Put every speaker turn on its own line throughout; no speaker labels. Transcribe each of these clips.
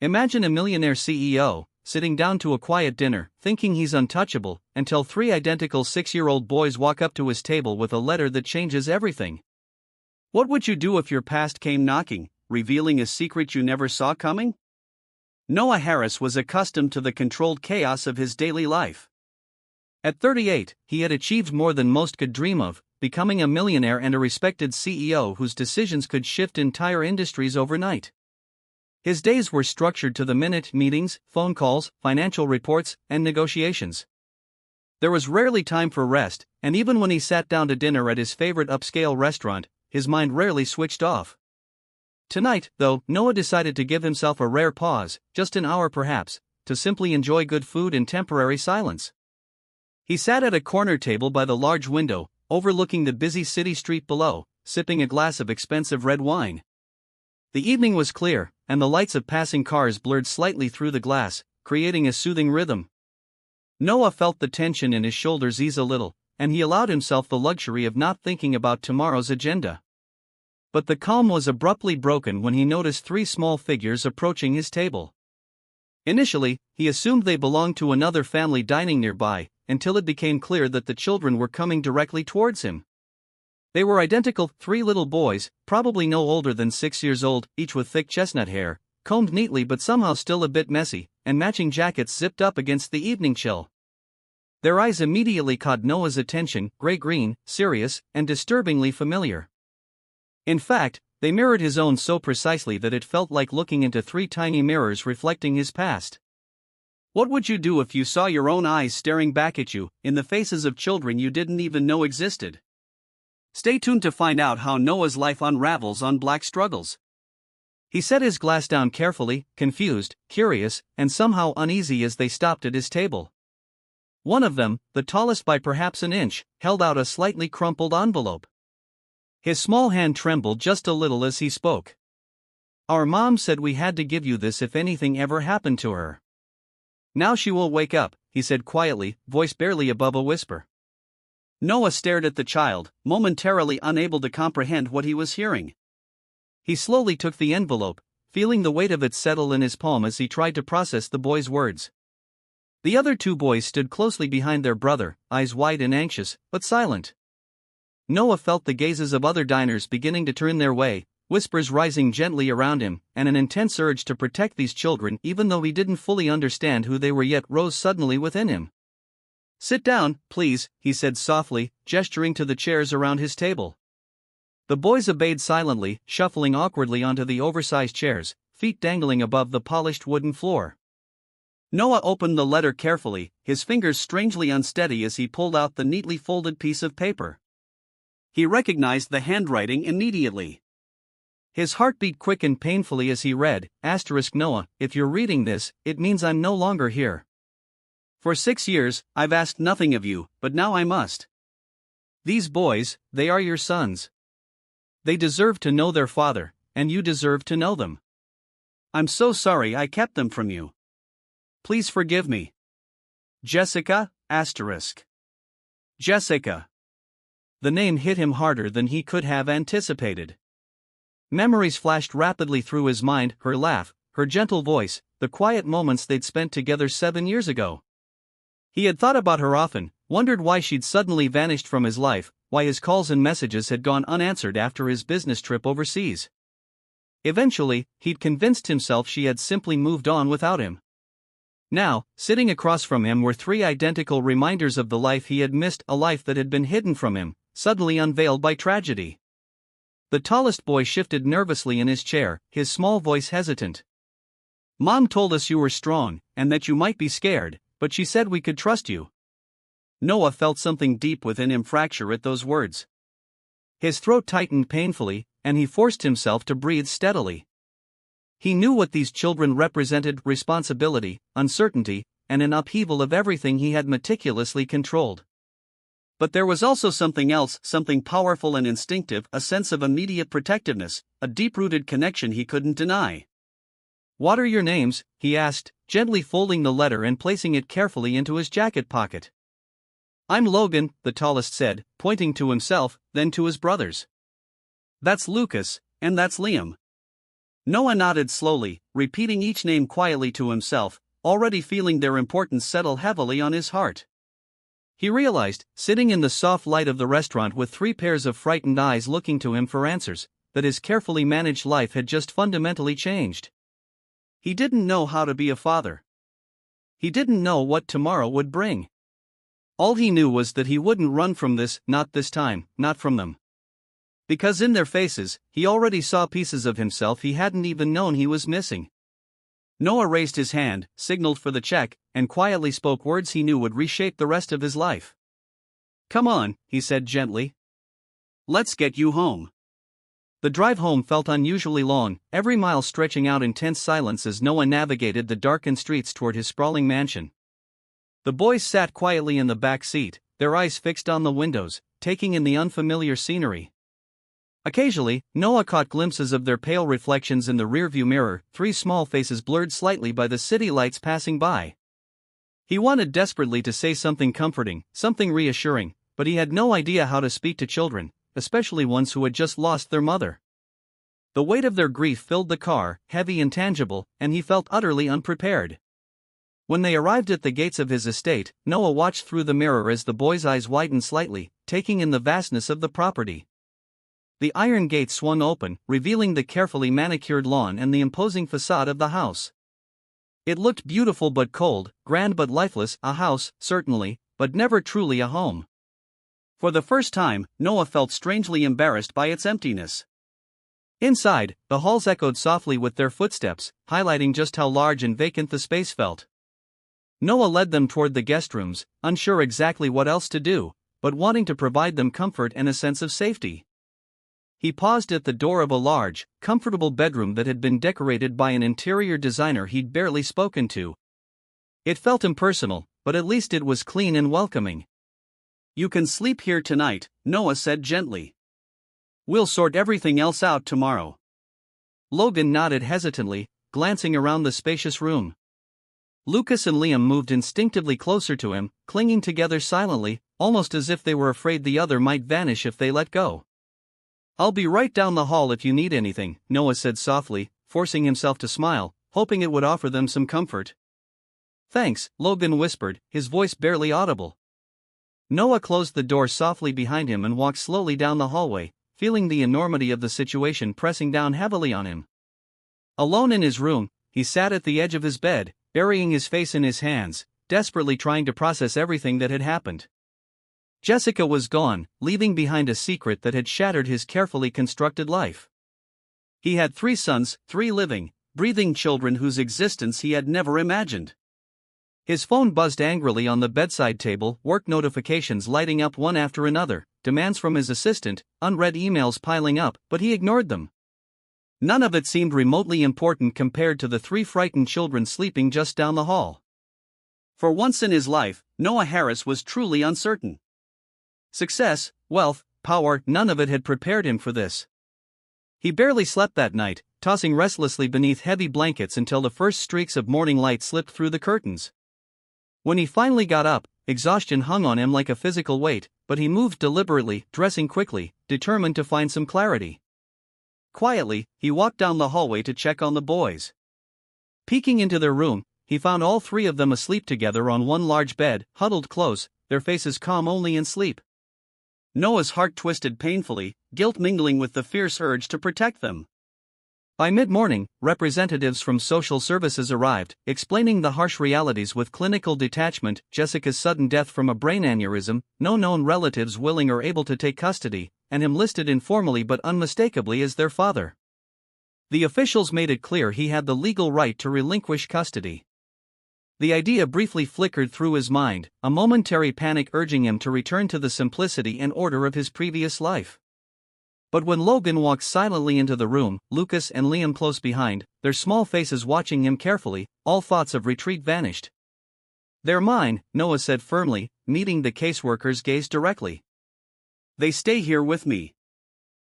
Imagine a millionaire CEO, sitting down to a quiet dinner, thinking he's untouchable, until three identical 6-year-old boys walk up to his table with a letter that changes everything. What would you do if your past came knocking, revealing a secret you never saw coming? Noah Harris was accustomed to the controlled chaos of his daily life. At 38, he had achieved more than most could dream of, becoming a millionaire and a respected CEO whose decisions could shift entire industries overnight. His days were structured to the minute: meetings, phone calls, financial reports, and negotiations. There was rarely time for rest, and even when he sat down to dinner at his favorite upscale restaurant, his mind rarely switched off. Tonight, though, Noah decided to give himself a rare pause, just an hour perhaps, to simply enjoy good food in temporary silence. He sat at a corner table by the large window, overlooking the busy city street below, sipping a glass of expensive red wine. The evening was clear, and the lights of passing cars blurred slightly through the glass, creating a soothing rhythm. Noah felt the tension in his shoulders ease a little, and he allowed himself the luxury of not thinking about tomorrow's agenda. But the calm was abruptly broken when he noticed three small figures approaching his table. Initially, he assumed they belonged to another family dining nearby, until it became clear that the children were coming directly towards him. They were identical, three little boys, probably no older than 6 years old, each with thick chestnut hair, combed neatly but somehow still a bit messy, and matching jackets zipped up against the evening chill. Their eyes immediately caught Noah's attention, gray-green, serious, and disturbingly familiar. In fact, they mirrored his own so precisely that it felt like looking into three tiny mirrors reflecting his past. What would you do if you saw your own eyes staring back at you, in the faces of children you didn't even know existed? Stay tuned to find out how Noah's life unravels on Black Struggles. He set his glass down carefully, confused, curious, and somehow uneasy as they stopped at his table. One of them, the tallest by perhaps an inch, held out a slightly crumpled envelope. His small hand trembled just a little as he spoke. "Our mom said we had to give you this if anything ever happened to her. Now she will wake up," he said quietly, voice barely above a whisper. Noah stared at the child, momentarily unable to comprehend what he was hearing. He slowly took the envelope, feeling the weight of it settle in his palm as he tried to process the boy's words. The other two boys stood closely behind their brother, eyes wide and anxious, but silent. Noah felt the gazes of other diners beginning to turn their way, whispers rising gently around him, and an intense urge to protect these children even though he didn't fully understand who they were yet rose suddenly within him. "Sit down, please," he said softly, gesturing to the chairs around his table. The boys obeyed silently, shuffling awkwardly onto the oversized chairs, feet dangling above the polished wooden floor. Noah opened the letter carefully, his fingers strangely unsteady as he pulled out the neatly folded piece of paper. He recognized the handwriting immediately. His heart beat quick and painfully as he read, "Noah, if you're reading this, it means I'm no longer here. For 6 years, I've asked nothing of you, but now I must. These boys, they are your sons. They deserve to know their father, and you deserve to know them. I'm so sorry I kept them from you. Please forgive me. Jessica, Jessica." The name hit him harder than he could have anticipated. Memories flashed rapidly through his mind, her laugh, her gentle voice, the quiet moments they'd spent together 7 years ago. He had thought about her often, wondered why she'd suddenly vanished from his life, why his calls and messages had gone unanswered after his business trip overseas. Eventually, he'd convinced himself she had simply moved on without him. Now, sitting across from him were three identical reminders of the life he had missed, a life that had been hidden from him, suddenly unveiled by tragedy. The tallest boy shifted nervously in his chair, his small voice hesitant. "Mom told us you were strong, and that you might be scared, but she said we could trust you." Noah felt something deep within him fracture at those words. His throat tightened painfully, and he forced himself to breathe steadily. He knew what these children represented: responsibility, uncertainty, and an upheaval of everything he had meticulously controlled. But there was also something else, something powerful and instinctive, a sense of immediate protectiveness, a deep-rooted connection he couldn't deny. "What are your names?" he asked, gently folding the letter and placing it carefully into his jacket pocket. "I'm Logan," the tallest said, pointing to himself, then to his brothers. "That's Lucas, and that's Liam." Noah nodded slowly, repeating each name quietly to himself, already feeling their importance settle heavily on his heart. He realized, sitting in the soft light of the restaurant with three pairs of frightened eyes looking to him for answers, that his carefully managed life had just fundamentally changed. He didn't know how to be a father. He didn't know what tomorrow would bring. All he knew was that he wouldn't run from this, not this time, not from them. Because in their faces, he already saw pieces of himself he hadn't even known he was missing. Noah raised his hand, signaled for the check, and quietly spoke words he knew would reshape the rest of his life. "Come on," he said gently. "Let's get you home." The drive home felt unusually long, every mile stretching out in tense silence as Noah navigated the darkened streets toward his sprawling mansion. The boys sat quietly in the back seat, their eyes fixed on the windows, taking in the unfamiliar scenery. Occasionally, Noah caught glimpses of their pale reflections in the rearview mirror, three small faces blurred slightly by the city lights passing by. He wanted desperately to say something comforting, something reassuring, but he had no idea how to speak to children, especially ones who had just lost their mother. The weight of their grief filled the car, heavy and tangible, and he felt utterly unprepared. When they arrived at the gates of his estate, Noah watched through the mirror as the boy's eyes widened slightly, taking in the vastness of the property. The iron gate swung open, revealing the carefully manicured lawn and the imposing facade of the house. It looked beautiful but cold, grand but lifeless, a house, certainly, but never truly a home. For the first time, Noah felt strangely embarrassed by its emptiness. Inside, the halls echoed softly with their footsteps, highlighting just how large and vacant the space felt. Noah led them toward the guest rooms, unsure exactly what else to do, but wanting to provide them comfort and a sense of safety. He paused at the door of a large, comfortable bedroom that had been decorated by an interior designer he'd barely spoken to. It felt impersonal, but at least it was clean and welcoming. "You can sleep here tonight," Noah said gently. "We'll sort everything else out tomorrow." Logan nodded hesitantly, glancing around the spacious room. Lucas and Liam moved instinctively closer to him, clinging together silently, almost as if they were afraid the other might vanish if they let go. "I'll be right down the hall if you need anything," Noah said softly, forcing himself to smile, hoping it would offer them some comfort. "Thanks," Logan whispered, his voice barely audible. Noah closed the door softly behind him and walked slowly down the hallway, feeling the enormity of the situation pressing down heavily on him. Alone in his room, he sat at the edge of his bed, burying his face in his hands, desperately trying to process everything that had happened. Jessica was gone, leaving behind a secret that had shattered his carefully constructed life. He had 3 sons, 3 living, breathing children whose existence he had never imagined. His phone buzzed angrily on the bedside table, work notifications lighting up one after another, demands from his assistant, unread emails piling up, but he ignored them. None of it seemed remotely important compared to the 3 frightened children sleeping just down the hall. For once in his life, Noah Harris was truly uncertain. Success, wealth, power, none of it had prepared him for this. He barely slept that night, tossing restlessly beneath heavy blankets until the first streaks of morning light slipped through the curtains. When he finally got up, exhaustion hung on him like a physical weight, but he moved deliberately, dressing quickly, determined to find some clarity. Quietly, he walked down the hallway to check on the boys. Peeking into their room, he found all 3 of them asleep together on one large bed, huddled close, their faces calm only in sleep. Noah's heart twisted painfully, guilt mingling with the fierce urge to protect them. By mid-morning, representatives from social services arrived, explaining the harsh realities with clinical detachment: Jessica's sudden death from a brain aneurysm, no known relatives willing or able to take custody, and him listed informally but unmistakably as their father. The officials made it clear he had the legal right to relinquish custody. The idea briefly flickered through his mind, a momentary panic urging him to return to the simplicity and order of his previous life. But when Logan walked silently into the room, Lucas and Liam close behind, their small faces watching him carefully, all thoughts of retreat vanished. "They're mine," Noah said firmly, meeting the caseworker's gaze directly. "They stay here with me."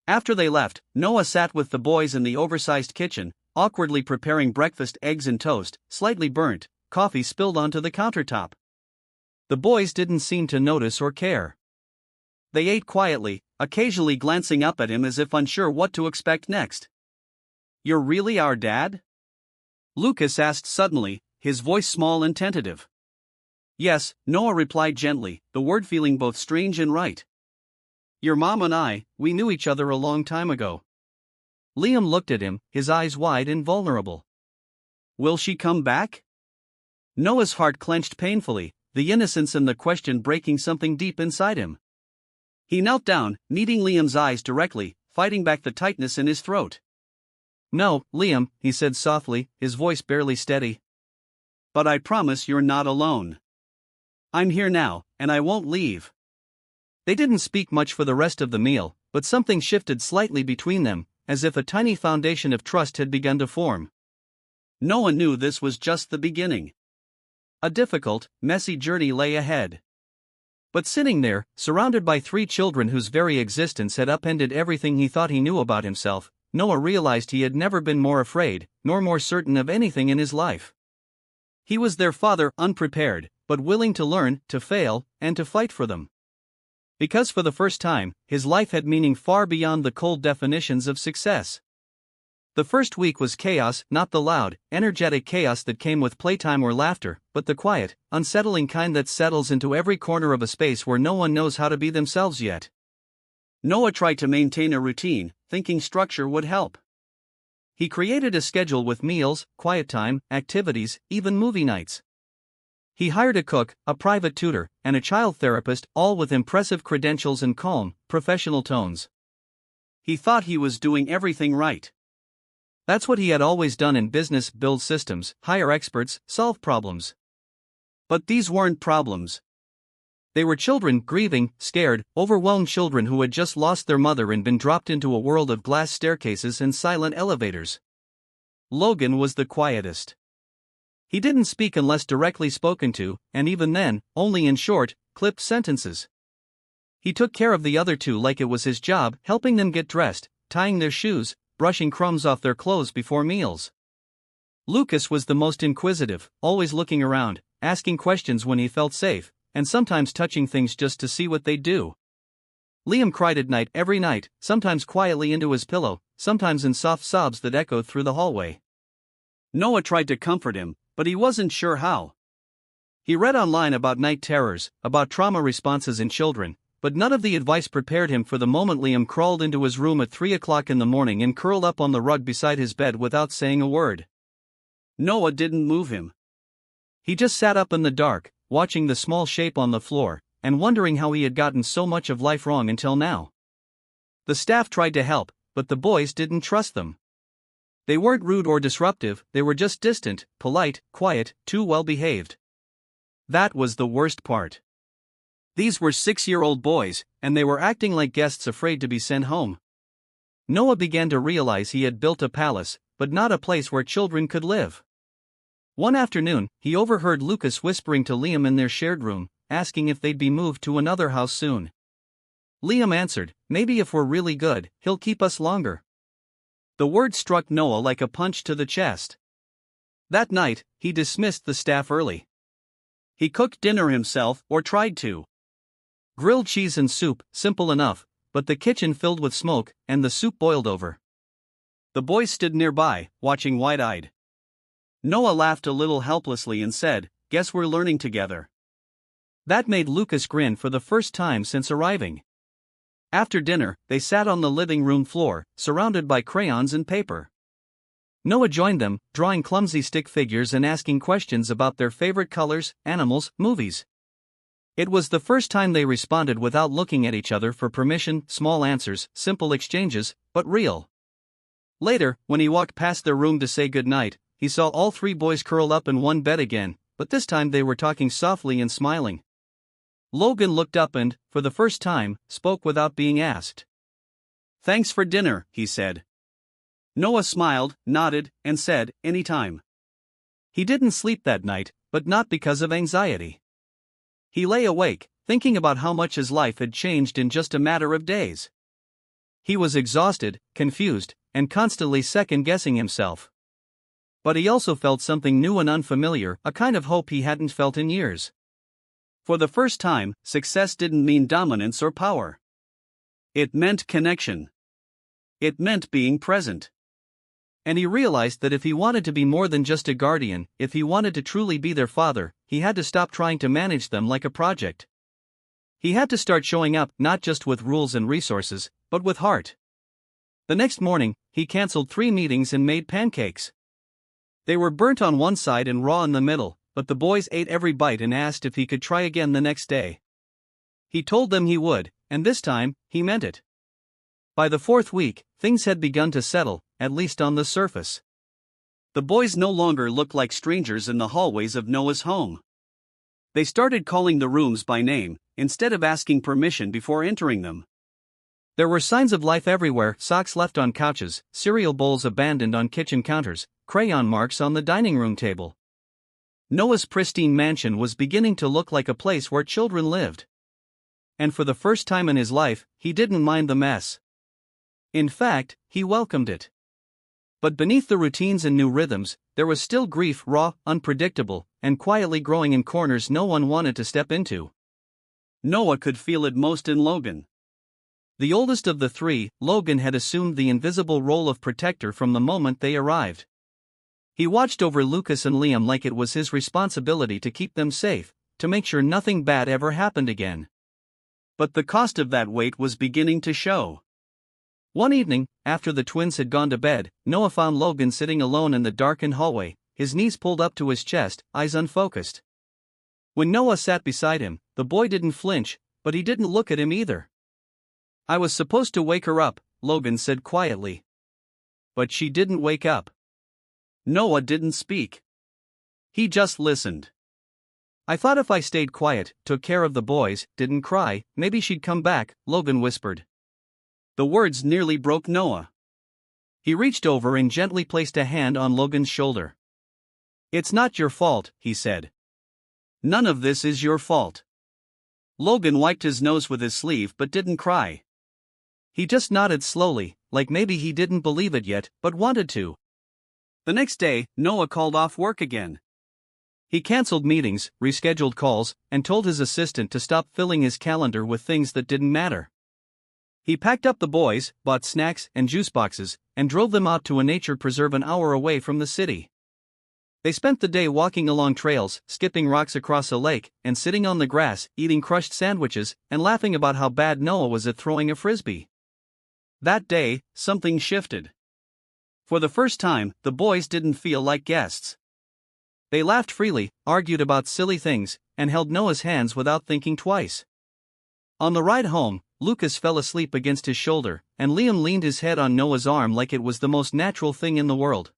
After they left, Noah sat with the boys in the oversized kitchen, awkwardly preparing breakfast: eggs and toast, slightly burnt, coffee spilled onto the countertop. The boys didn't seem to notice or care. They ate quietly, occasionally glancing up at him as if unsure what to expect next. You're really our dad? Lucas asked suddenly, his voice small and tentative. Yes, Noah replied gently, the word feeling both strange and right. Your mom and I, we knew each other a long time ago. Liam looked at him, his eyes wide and vulnerable. Will she come back? Noah's heart clenched painfully, the innocence in the question breaking something deep inside him. He knelt down, meeting Liam's eyes directly, fighting back the tightness in his throat. No, Liam, he said softly, his voice barely steady. But I promise you're not alone. I'm here now, and I won't leave. They didn't speak much for the rest of the meal, but something shifted slightly between them, as if a tiny foundation of trust had begun to form. Noah knew this was just the beginning. A difficult, messy journey lay ahead. But sitting there, surrounded by 3 children whose very existence had upended everything he thought he knew about himself, Noah realized he had never been more afraid, nor more certain of anything in his life. He was their father, unprepared, but willing to learn, to fail, and to fight for them. Because for the first time, his life had meaning far beyond the cold definitions of success. The first week was chaos, not the loud, energetic chaos that came with playtime or laughter, but the quiet, unsettling kind that settles into every corner of a space where no one knows how to be themselves yet. Noah tried to maintain a routine, thinking structure would help. He created a schedule with meals, quiet time, activities, even movie nights. He hired a cook, a private tutor, and a child therapist, all with impressive credentials and calm, professional tones. He thought he was doing everything right. That's what he had always done in business: build systems, hire experts, solve problems. But these weren't problems. They were children, grieving, scared, overwhelmed children who had just lost their mother and been dropped into a world of glass staircases and silent elevators. Logan was the quietest. He didn't speak unless directly spoken to, and even then, only in short, clipped sentences. He took care of the other 2 like it was his job, helping them get dressed, tying their shoes, brushing crumbs off their clothes before meals. Lucas was the most inquisitive, always looking around, asking questions when he felt safe, and sometimes touching things just to see what they'd do. Liam cried at night, every night, sometimes quietly into his pillow, sometimes in soft sobs that echoed through the hallway. Noah tried to comfort him, but he wasn't sure how. He read online about night terrors, about trauma responses in children, but none of the advice prepared him for the moment Liam crawled into his room at 3 o'clock in the morning and curled up on the rug beside his bed without saying a word. Noah didn't move him. He just sat up in the dark, watching the small shape on the floor, and wondering how he had gotten so much of life wrong until now. The staff tried to help, but the boys didn't trust them. They weren't rude or disruptive, they were just distant, polite, quiet, too well behaved. That was the worst part. These were 6-year-old boys, and they were acting like guests afraid to be sent home. Noah began to realize he had built a palace, but not a place where children could live. One afternoon, he overheard Lucas whispering to Liam in their shared room, asking if they'd be moved to another house soon. Liam answered, maybe if we're really good, he'll keep us longer. The word struck Noah like a punch to the chest. That night, he dismissed the staff early. He cooked dinner himself, or tried to. Grilled cheese and soup, simple enough, but the kitchen filled with smoke, and the soup boiled over. The boys stood nearby, watching wide-eyed. Noah laughed a little helplessly and said, guess we're learning together. That made Lucas grin for the first time since arriving. After dinner, they sat on the living room floor, surrounded by crayons and paper. Noah joined them, drawing clumsy stick figures and asking questions about their favorite colors, animals, movies. It was the first time they responded without looking at each other for permission, small answers, simple exchanges, but real. Later, when he walked past their room to say goodnight, he saw all 3 boys curled up in one bed again, but this time they were talking softly and smiling. Logan looked up and, for the first time, spoke without being asked. Thanks for dinner, he said. Noah smiled, nodded, and said, anytime. He didn't sleep that night, but not because of anxiety. He lay awake, thinking about how much his life had changed in just a matter of days. He was exhausted, confused, and constantly second-guessing himself. But he also felt something new and unfamiliar, a kind of hope he hadn't felt in years. For the first time, success didn't mean dominance or power. It meant connection. It meant being present. And he realized that if he wanted to be more than just a guardian, if he wanted to truly be their father, he had to stop trying to manage them like a project. He had to start showing up not just with rules and resources, but with heart. The next morning, he canceled 3 meetings and made pancakes. They were burnt on one side and raw in the middle, but the boys ate every bite and asked if he could try again the next day. He told them he would, and this time, he meant it. By the 4th week, things had begun to settle, at least on the surface. The boys no longer looked like strangers in the hallways of Noah's home. They started calling the rooms by name, instead of asking permission before entering them. There were signs of life everywhere: socks left on couches, cereal bowls abandoned on kitchen counters, crayon marks on the dining room table. Noah's pristine mansion was beginning to look like a place where children lived. And for the first time in his life, he didn't mind the mess. In fact, he welcomed it. But beneath the routines and new rhythms, there was still grief, raw, unpredictable, and quietly growing in corners no one wanted to step into. Noah could feel it most in Logan. The oldest of the 3, Logan had assumed the invisible role of protector from the moment they arrived. He watched over Lucas and Liam like it was his responsibility to keep them safe, to make sure nothing bad ever happened again. But the cost of that weight was beginning to show. One evening, after the twins had gone to bed, Noah found Logan sitting alone in the darkened hallway, his knees pulled up to his chest, eyes unfocused. When Noah sat beside him, the boy didn't flinch, but he didn't look at him either. "I was supposed to wake her up," Logan said quietly. But she didn't wake up. Noah didn't speak. He just listened. "I thought if I stayed quiet, took care of the boys, didn't cry, maybe she'd come back," Logan whispered. The words nearly broke Noah. He reached over and gently placed a hand on Logan's shoulder. "It's not your fault," he said. "None of this is your fault." Logan wiped his nose with his sleeve but didn't cry. He just nodded slowly, like maybe he didn't believe it yet, but wanted to. The next day, Noah called off work again. He canceled meetings, rescheduled calls, and told his assistant to stop filling his calendar with things that didn't matter. He packed up the boys, bought snacks and juice boxes, and drove them out to a nature preserve an hour away from the city. They spent the day walking along trails, skipping rocks across a lake, and sitting on the grass, eating crushed sandwiches, and laughing about how bad Noah was at throwing a frisbee. That day, something shifted. For the first time, the boys didn't feel like guests. They laughed freely, argued about silly things, and held Noah's hands without thinking twice. On the ride home, Lucas fell asleep against his shoulder, and Liam leaned his head on Noah's arm like it was the most natural thing in the world.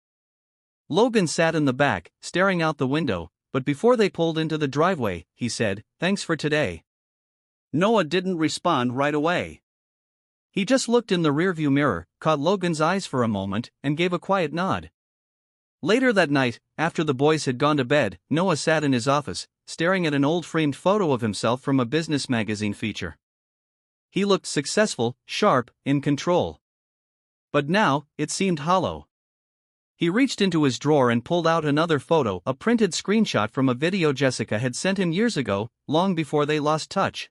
Logan sat in the back, staring out the window, but before they pulled into the driveway, he said, "Thanks for today." Noah didn't respond right away. He just looked in the rearview mirror, caught Logan's eyes for a moment, and gave a quiet nod. Later that night, after the boys had gone to bed, Noah sat in his office, staring at an old framed photo of himself from a business magazine feature. He looked successful, sharp, in control. But now, it seemed hollow. He reached into his drawer and pulled out another photo, a printed screenshot from a video Jessica had sent him years ago, long before they lost touch.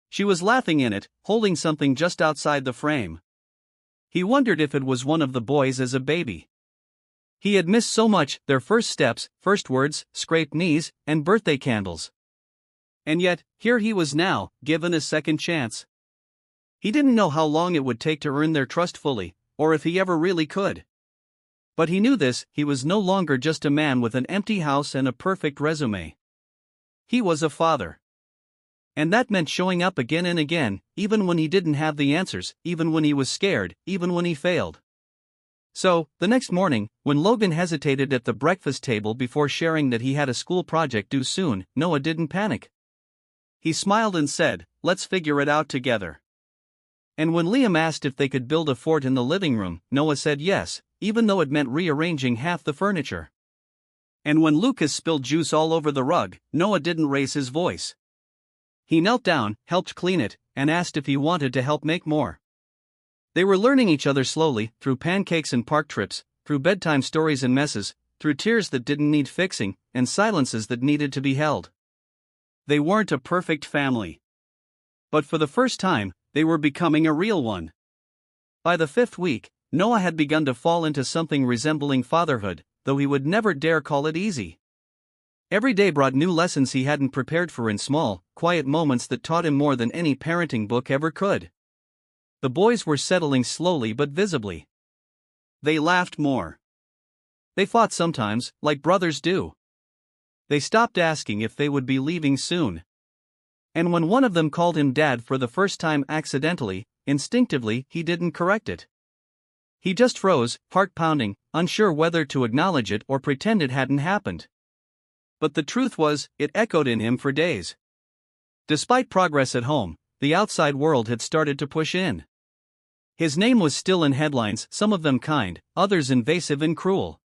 She was laughing in it, holding something just outside the frame. He wondered if it was one of the boys as a baby. He had missed so much: their first steps, first words, scraped knees, and birthday candles. And yet, here he was now, given a second chance. He didn't know how long it would take to earn their trust fully, or if he ever really could. But he knew this: he was no longer just a man with an empty house and a perfect resume. He was a father. And that meant showing up again and again, even when he didn't have the answers, even when he was scared, even when he failed. So, the next morning, when Logan hesitated at the breakfast table before sharing that he had a school project due soon, Noah didn't panic. He smiled and said, "Let's figure it out together." And when Liam asked if they could build a fort in the living room, Noah said yes, even though it meant rearranging half the furniture. And when Lucas spilled juice all over the rug, Noah didn't raise his voice. He knelt down, helped clean it, and asked if he wanted to help make more. They were learning each other slowly, through pancakes and park trips, through bedtime stories and messes, through tears that didn't need fixing, and silences that needed to be held. They weren't a perfect family. But for the first time, they were becoming a real one. By the 5th week, Noah had begun to fall into something resembling fatherhood, though he would never dare call it easy. Every day brought new lessons he hadn't prepared for in small, quiet moments that taught him more than any parenting book ever could. The boys were settling slowly but visibly. They laughed more. They fought sometimes, like brothers do. They stopped asking if they would be leaving soon. And when one of them called him dad for the first time accidentally, instinctively he didn't correct it. He just froze, heart pounding, unsure whether to acknowledge it or pretend it hadn't happened. But the truth was, it echoed in him for days. Despite progress at home, the outside world had started to push in. His name was still in headlines, some of them kind, others invasive and cruel.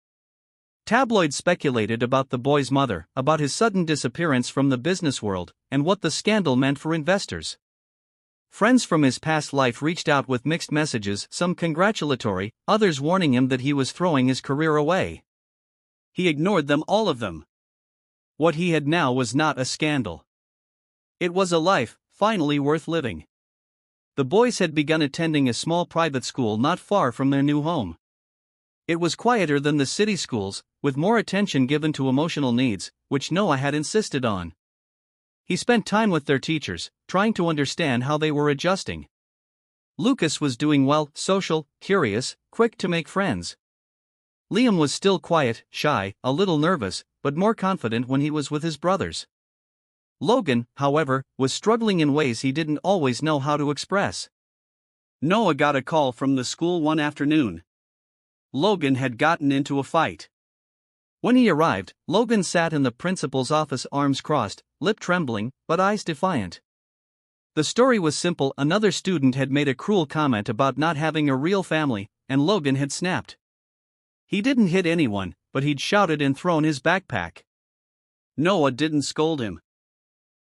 Tabloids speculated about the boy's mother, about his sudden disappearance from the business world, and what the scandal meant for investors. Friends from his past life reached out with mixed messages, some congratulatory, others warning him that he was throwing his career away. He ignored them, all of them. What he had now was not a scandal. It was a life, finally worth living. The boys had begun attending a small private school not far from their new home. It was quieter than the city schools, with more attention given to emotional needs, which Noah had insisted on. He spent time with their teachers, trying to understand how they were adjusting. Lucas was doing well, social, curious, quick to make friends. Liam was still quiet, shy, a little nervous, but more confident when he was with his brothers. Logan, however, was struggling in ways he didn't always know how to express. Noah got a call from the school one afternoon. Logan had gotten into a fight. When he arrived, Logan sat in the principal's office, arms crossed, lip trembling, but eyes defiant. The story was simple: another student had made a cruel comment about not having a real family, and Logan had snapped. He didn't hit anyone, but he'd shouted and thrown his backpack. Noah didn't scold him.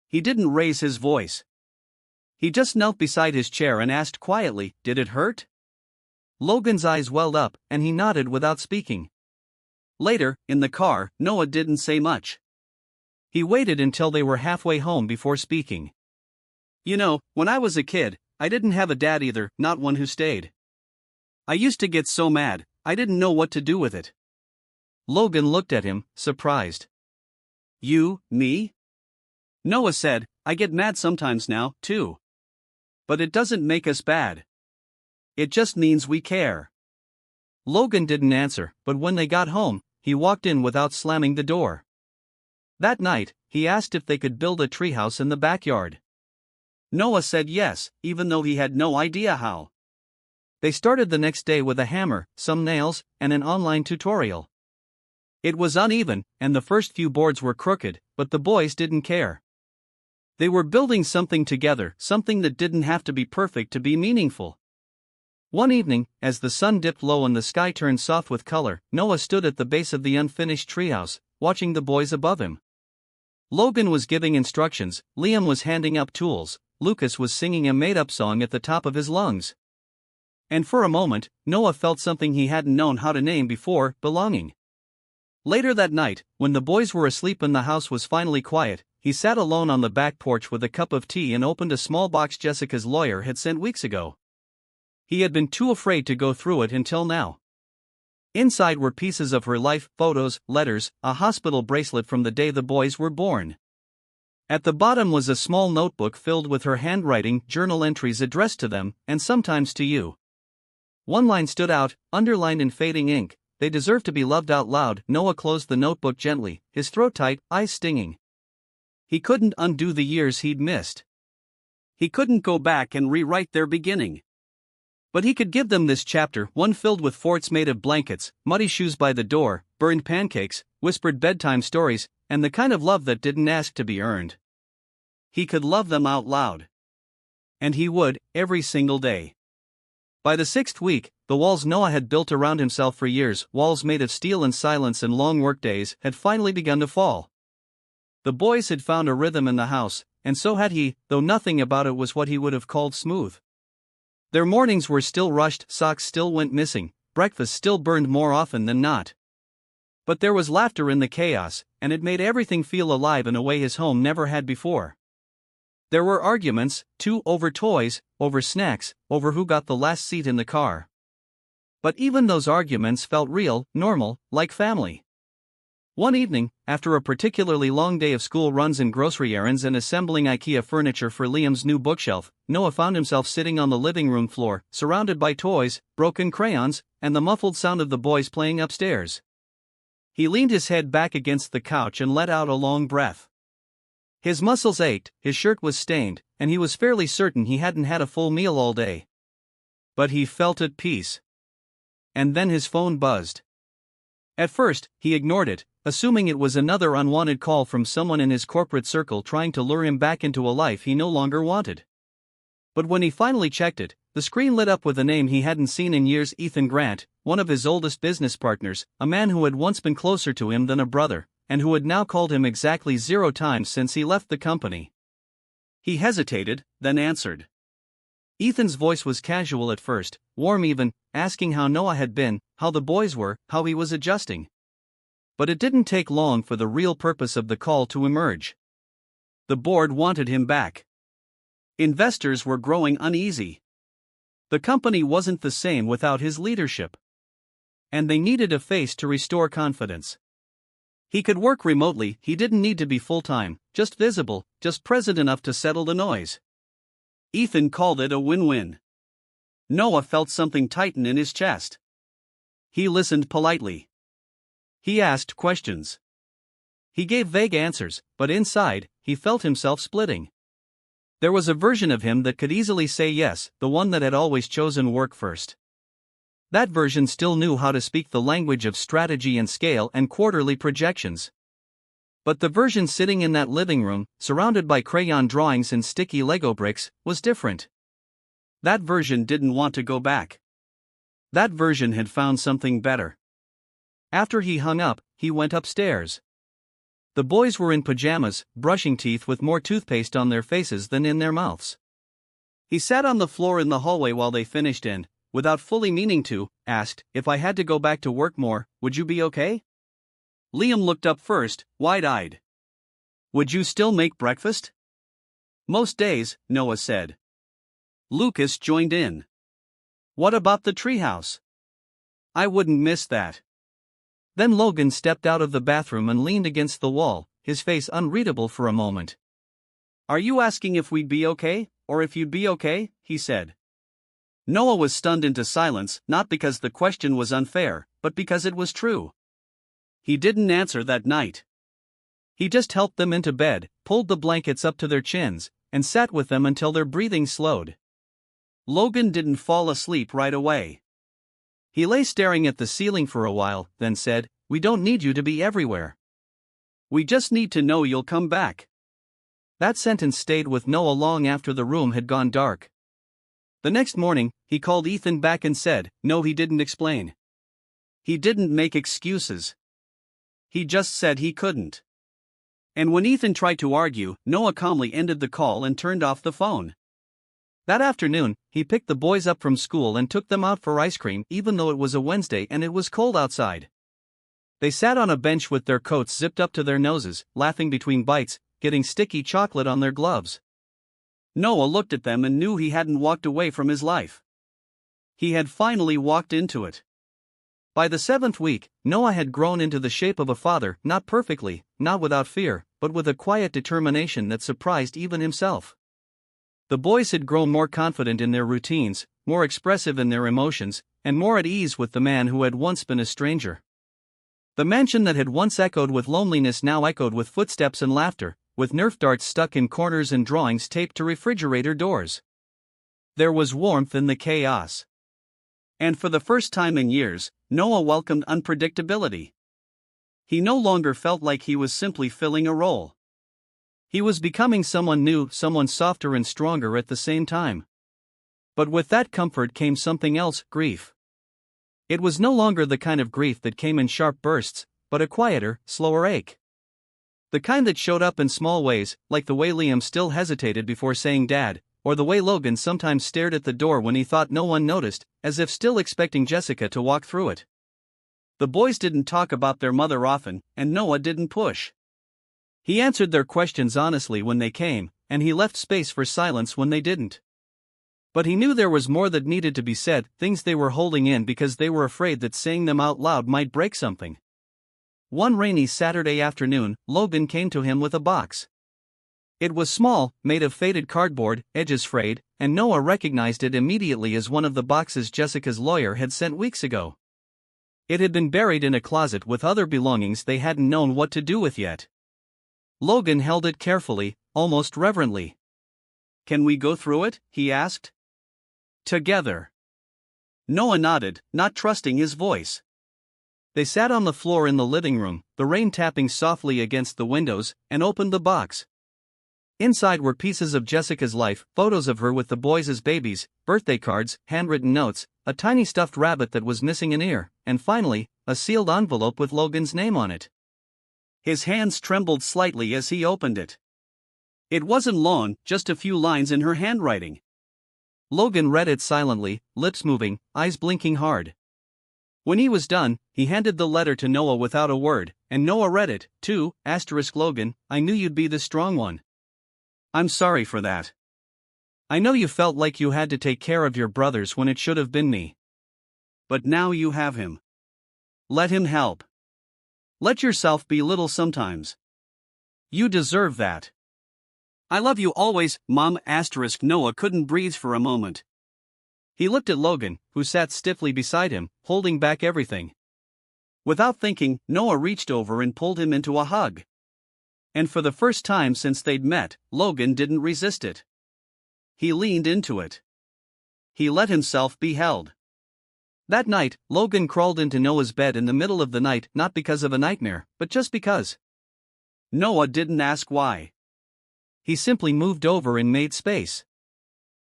He didn't raise his voice. He just knelt beside his chair and asked quietly, "Did it hurt?" Logan's eyes welled up, and he nodded without speaking. Later, in the car, Noah didn't say much. He waited until they were halfway home before speaking. "You know, when I was a kid, I didn't have a dad either, not one who stayed. I used to get so mad, I didn't know what to do with it." Logan looked at him, surprised. "You, me?" Noah said, "I get mad sometimes now, too. But it doesn't make us bad. It just means we care." Logan didn't answer, but when they got home, he walked in without slamming the door. That night, he asked if they could build a treehouse in the backyard. Noah said yes, even though he had no idea how. They started the next day with a hammer, some nails, and an online tutorial. It was uneven, and the first few boards were crooked, but the boys didn't care. They were building something together, something that didn't have to be perfect to be meaningful. One evening, as the sun dipped low and the sky turned soft with color, Noah stood at the base of the unfinished treehouse, watching the boys above him. Logan was giving instructions, Liam was handing up tools, Lucas was singing a made-up song at the top of his lungs. And for a moment, Noah felt something he hadn't known how to name before: belonging. Later that night, when the boys were asleep and the house was finally quiet, he sat alone on the back porch with a cup of tea and opened a small box Jessica's lawyer had sent weeks ago. He had been too afraid to go through it until now. Inside were pieces of her life, photos, letters, a hospital bracelet from the day the boys were born. At the bottom was a small notebook filled with her handwriting, journal entries addressed to them, and sometimes to you. One line stood out, underlined in fading ink: "They deserve to be loved out loud." Noah closed the notebook gently, his throat tight, eyes stinging. He couldn't undo the years he'd missed. He couldn't go back and rewrite their beginning. But he could give them this chapter, one filled with forts made of blankets, muddy shoes by the door, burned pancakes, whispered bedtime stories, and the kind of love that didn't ask to be earned. He could love them out loud. And he would, every single day. By the 6th week, the walls Noah had built around himself for years, walls made of steel and silence and long workdays, had finally begun to fall. The boys had found a rhythm in the house, and so had he, though nothing about it was what he would have called smooth. Their mornings were still rushed, socks still went missing, breakfast still burned more often than not. But there was laughter in the chaos, and it made everything feel alive in a way his home never had before. There were arguments, too, over toys, over snacks, over who got the last seat in the car. But even those arguments felt real, normal, like family. One evening, after a particularly long day of school runs and grocery errands and assembling IKEA furniture for Liam's new bookshelf, Noah found himself sitting on the living room floor, surrounded by toys, broken crayons, and the muffled sound of the boys playing upstairs. He leaned his head back against the couch and let out a long breath. His muscles ached, his shirt was stained, and he was fairly certain he hadn't had a full meal all day. But he felt at peace. And then his phone buzzed. At first, he ignored it, assuming it was another unwanted call from someone in his corporate circle trying to lure him back into a life he no longer wanted. But when he finally checked it, the screen lit up with a name he hadn't seen in years: Ethan Grant, one of his oldest business partners, a man who had once been closer to him than a brother, and who had now called him exactly 0 times since he left the company. He hesitated, then answered. Ethan's voice was casual at first, warm even, asking how Noah had been, how the boys were, how he was adjusting. But it didn't take long for the real purpose of the call to emerge. The board wanted him back. Investors were growing uneasy. The company wasn't the same without his leadership. And they needed a face to restore confidence. He could work remotely, he didn't need to be full-time, just visible, just present enough to settle the noise. Ethan called it a win-win. Noah felt something tighten in his chest. He listened politely. He asked questions. He gave vague answers, but inside, he felt himself splitting. There was a version of him that could easily say yes, the one that had always chosen work first. That version still knew how to speak the language of strategy and scale and quarterly projections. But the version sitting in that living room, surrounded by crayon drawings and sticky Lego bricks, was different. That version didn't want to go back. That version had found something better. After he hung up, he went upstairs. The boys were in pajamas, brushing teeth with more toothpaste on their faces than in their mouths. He sat on the floor in the hallway while they finished and, without fully meaning to, asked, "If I had to go back to work more, would you be okay?" Liam looked up first, wide-eyed. "Would you still make breakfast?" "Most days," Noah said. Lucas joined in. "What about the treehouse?" "I wouldn't miss that." Then Logan stepped out of the bathroom and leaned against the wall, his face unreadable for a moment. "Are you asking if we'd be okay, or if you'd be okay?" he said. Noah was stunned into silence, not because the question was unfair, but because it was true. He didn't answer that night. He just helped them into bed, pulled the blankets up to their chins, and sat with them until their breathing slowed. Logan didn't fall asleep right away. He lay staring at the ceiling for a while, then said, "We don't need you to be everywhere. We just need to know you'll come back." That sentence stayed with Noah long after the room had gone dark. The next morning, he called Ethan back and said, no, he didn't explain. He didn't make excuses. He just said he couldn't. And when Ethan tried to argue, Noah calmly ended the call and turned off the phone. That afternoon, he picked the boys up from school and took them out for ice cream even though it was a Wednesday and it was cold outside. They sat on a bench with their coats zipped up to their noses, laughing between bites, getting sticky chocolate on their gloves. Noah looked at them and knew he hadn't walked away from his life. He had finally walked into it. By the 7th week, Noah had grown into the shape of a father, not perfectly, not without fear, but with a quiet determination that surprised even himself. The boys had grown more confident in their routines, more expressive in their emotions, and more at ease with the man who had once been a stranger. The mansion that had once echoed with loneliness now echoed with footsteps and laughter, with Nerf darts stuck in corners and drawings taped to refrigerator doors. There was warmth in the chaos. And for the first time in years, Noah welcomed unpredictability. He no longer felt like he was simply filling a role. He was becoming someone new, someone softer and stronger at the same time. But with that comfort came something else, grief. It was no longer the kind of grief that came in sharp bursts, but a quieter, slower ache. The kind that showed up in small ways, like the way Liam still hesitated before saying Dad, or the way Logan sometimes stared at the door when he thought no one noticed, as if still expecting Jessica to walk through it. The boys didn't talk about their mother often, and Noah didn't push. He answered their questions honestly when they came, and he left space for silence when they didn't. But he knew there was more that needed to be said, things they were holding in because they were afraid that saying them out loud might break something. One rainy Saturday afternoon, Logan came to him with a box. It was small, made of faded cardboard, edges frayed, and Noah recognized it immediately as one of the boxes Jessica's lawyer had sent weeks ago. It had been buried in a closet with other belongings they hadn't known what to do with yet. Logan held it carefully, almost reverently. "Can we go through it?" he asked. "Together." Noah nodded, not trusting his voice. They sat on the floor in the living room, the rain tapping softly against the windows, and opened the box. Inside were pieces of Jessica's life, photos of her with the boys as babies, birthday cards, handwritten notes, a tiny stuffed rabbit that was missing an ear, and finally, a sealed envelope with Logan's name on it. His hands trembled slightly as he opened it. It wasn't long, just a few lines in her handwriting. Logan read it silently, lips moving, eyes blinking hard. When he was done, he handed the letter to Noah without a word, and Noah read it, too. Logan, I knew you'd be the strong one. I'm sorry for that. I know you felt like you had to take care of your brothers when it should have been me. But now you have him. Let him help. Let yourself be little sometimes. You deserve that. I love you always, Mom. Noah couldn't breathe for a moment. He looked at Logan, who sat stiffly beside him, holding back everything. Without thinking, Noah reached over and pulled him into a hug. And for the first time since they'd met, Logan didn't resist it. He leaned into it. He let himself be held. That night, Logan crawled into Noah's bed in the middle of the night, not because of a nightmare, but just because. Noah didn't ask why. He simply moved over and made space.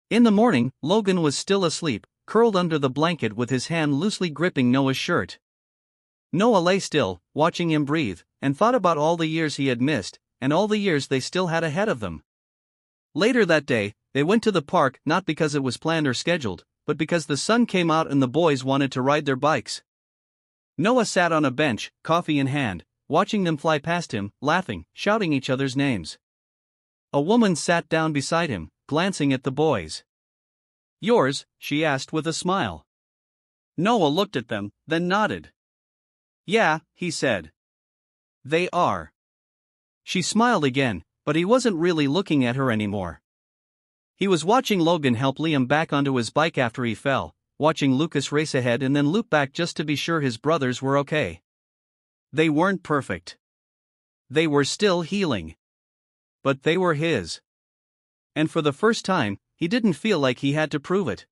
In the morning, Logan was still asleep, curled under the blanket with his hand loosely gripping Noah's shirt. Noah lay still, watching him breathe, and thought about all the years he had missed, and all the years they still had ahead of them. Later that day, they went to the park not because it was planned or scheduled, but because the sun came out and the boys wanted to ride their bikes. Noah sat on a bench, coffee in hand, watching them fly past him, laughing, shouting each other's names. A woman sat down beside him, glancing at the boys. "Yours?" she asked with a smile. Noah looked at them, then nodded. "Yeah," he said. "They are." She smiled again, but he wasn't really looking at her anymore. He was watching Logan help Liam back onto his bike after he fell, watching Lucas race ahead and then loop back just to be sure his brothers were okay. They weren't perfect. They were still healing. But they were his. And for the first time, he didn't feel like he had to prove it.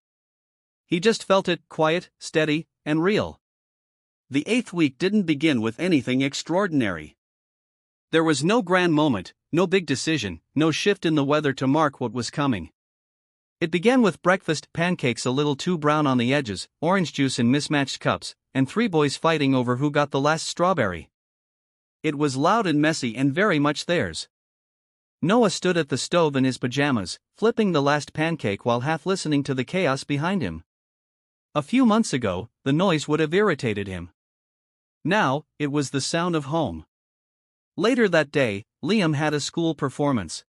He just felt it, quiet, steady, and real. The 8th week didn't begin with anything extraordinary. There was no grand moment, no big decision, no shift in the weather to mark what was coming. It began with breakfast, pancakes a little too brown on the edges, orange juice in mismatched cups, and 3 boys fighting over who got the last strawberry. It was loud and messy and very much theirs. Noah stood at the stove in his pajamas, flipping the last pancake while half listening to the chaos behind him. A few months ago, the noise would have irritated him. Now, it was the sound of home. Later that day, Liam had a school performance.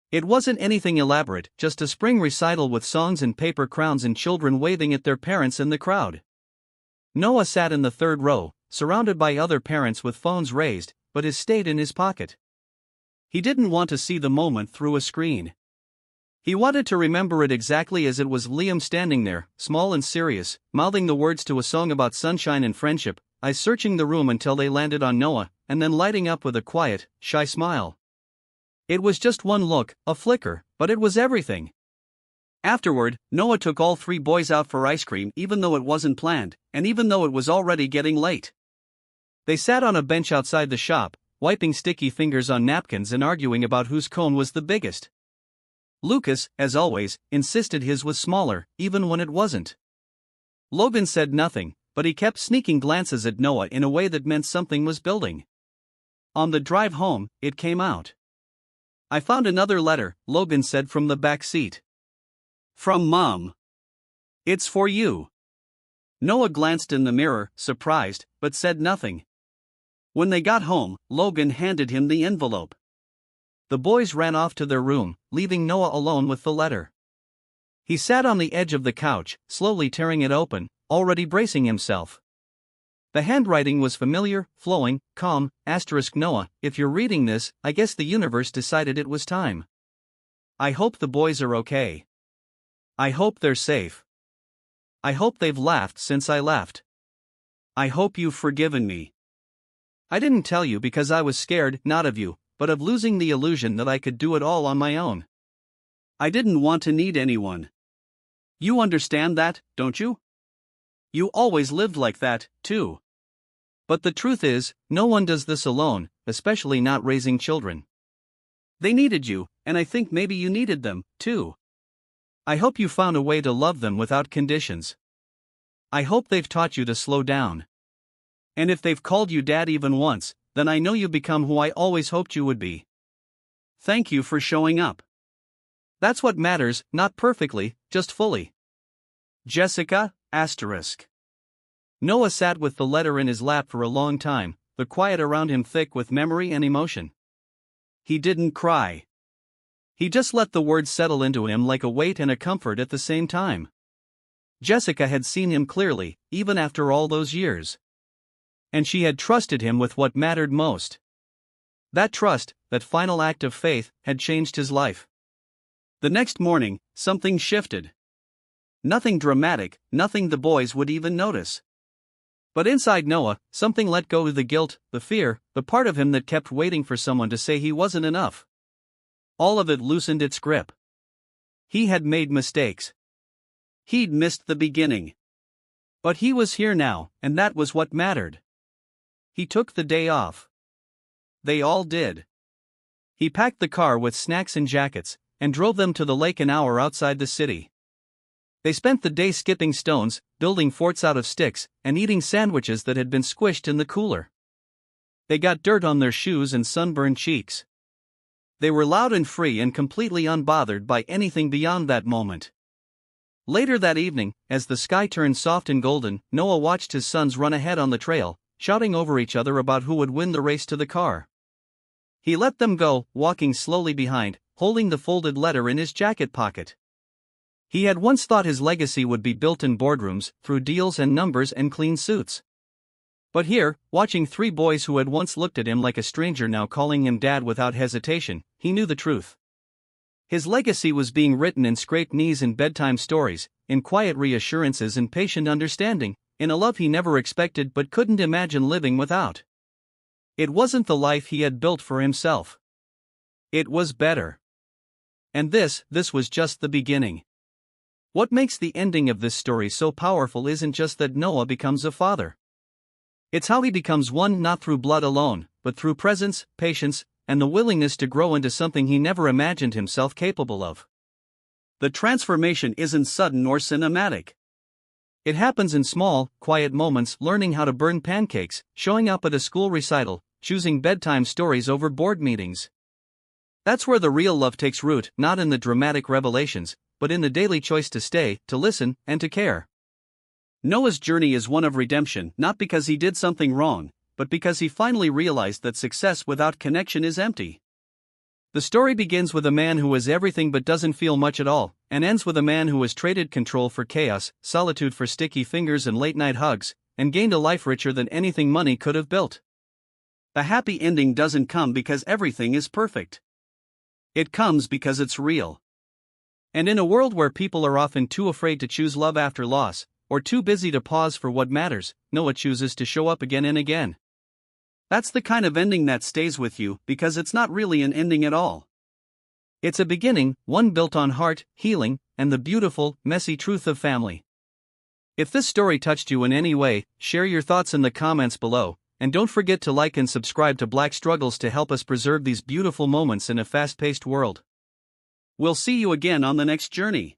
It wasn't anything elaborate, just a spring recital with songs and paper crowns and children waving at their parents in the crowd. Noah sat in the 3rd row, surrounded by other parents with phones raised, but his stayed in his pocket. He didn't want to see the moment through a screen. He wanted to remember it exactly as it was, Liam standing there, small and serious, mouthing the words to a song about sunshine and friendship, eyes searching the room until they landed on Noah, and then lighting up with a quiet, shy smile. It was just one look, a flicker, but it was everything. Afterward, Noah took all 3 boys out for ice cream even though it wasn't planned, and even though it was already getting late. They sat on a bench outside the shop, wiping sticky fingers on napkins and arguing about whose cone was the biggest. Lucas, as always, insisted his was smaller, even when it wasn't. Logan said nothing, but he kept sneaking glances at Noah in a way that meant something was building. On the drive home, it came out. "I found another letter," Logan said from the back seat. "From Mom. It's for you." Noah glanced in the mirror, surprised, but said nothing. When they got home, Logan handed him the envelope. The boys ran off to their room, leaving Noah alone with the letter. He sat on the edge of the couch, slowly tearing it open, already bracing himself. The handwriting was familiar, flowing, calm. Noah, if you're reading this, I guess the universe decided it was time. I hope the boys are okay. I hope they're safe. I hope they've laughed since I left. I hope you've forgiven me. I didn't tell you because I was scared, not of you, but of losing the illusion that I could do it all on my own. I didn't want to need anyone. You understand that, don't you? You always lived like that, too. But the truth is, no one does this alone, especially not raising children. They needed you, and I think maybe you needed them, too. I hope you found a way to love them without conditions. I hope they've taught you to slow down. And if they've called you dad even once, then I know you've become who I always hoped you would be. Thank you for showing up. That's what matters, not perfectly, just fully. Jessica, asterisk. Noah sat with the letter in his lap for a long time, the quiet around him thick with memory and emotion. He didn't cry. He just let the words settle into him like a weight and a comfort at the same time. Jessica had seen him clearly, even after all those years. And she had trusted him with what mattered most. That trust, that final act of faith, had changed his life. The next morning, something shifted. Nothing dramatic, nothing the boys would even notice. But inside Noah, something let go of the guilt, the fear, the part of him that kept waiting for someone to say he wasn't enough. All of it loosened its grip. He had made mistakes. He'd missed the beginning. But he was here now, and that was what mattered. He took the day off. They all did. He packed the car with snacks and jackets, and drove them to the lake an hour outside the city. They spent the day skipping stones, building forts out of sticks, and eating sandwiches that had been squished in the cooler. They got dirt on their shoes and sunburned cheeks. They were loud and free and completely unbothered by anything beyond that moment. Later that evening, as the sky turned soft and golden, Noah watched his sons run ahead on the trail, shouting over each other about who would win the race to the car. He let them go, walking slowly behind, holding the folded letter in his jacket pocket. He had once thought his legacy would be built in boardrooms, through deals and numbers and clean suits. But here, watching three boys who had once looked at him like a stranger now calling him dad without hesitation, he knew the truth. His legacy was being written in scraped knees and bedtime stories, in quiet reassurances and patient understanding, in a love he never expected but couldn't imagine living without. It wasn't the life he had built for himself. It was better. And this was just the beginning. What makes the ending of this story so powerful isn't just that Noah becomes a father. It's how he becomes one not through blood alone, but through presence, patience, and the willingness to grow into something he never imagined himself capable of. The transformation isn't sudden or cinematic. It happens in small, quiet moments, learning how to burn pancakes, showing up at a school recital, choosing bedtime stories over board meetings. That's where the real love takes root, not in the dramatic revelations, but in the daily choice to stay, to listen, and to care. Noah's journey is one of redemption, not because he did something wrong, but because he finally realized that success without connection is empty. The story begins with a man who is everything but doesn't feel much at all, and ends with a man who has traded control for chaos, solitude for sticky fingers and late-night hugs, and gained a life richer than anything money could have built. The happy ending doesn't come because everything is perfect. It comes because it's real. And in a world where people are often too afraid to choose love after loss, or too busy to pause for what matters, Noah chooses to show up again and again. That's the kind of ending that stays with you, because it's not really an ending at all. It's a beginning, one built on heart, healing, and the beautiful, messy truth of family. If this story touched you in any way, share your thoughts in the comments below, and don't forget to like and subscribe to Black Struggles to help us preserve these beautiful moments in a fast-paced world. We'll see you again on the next journey.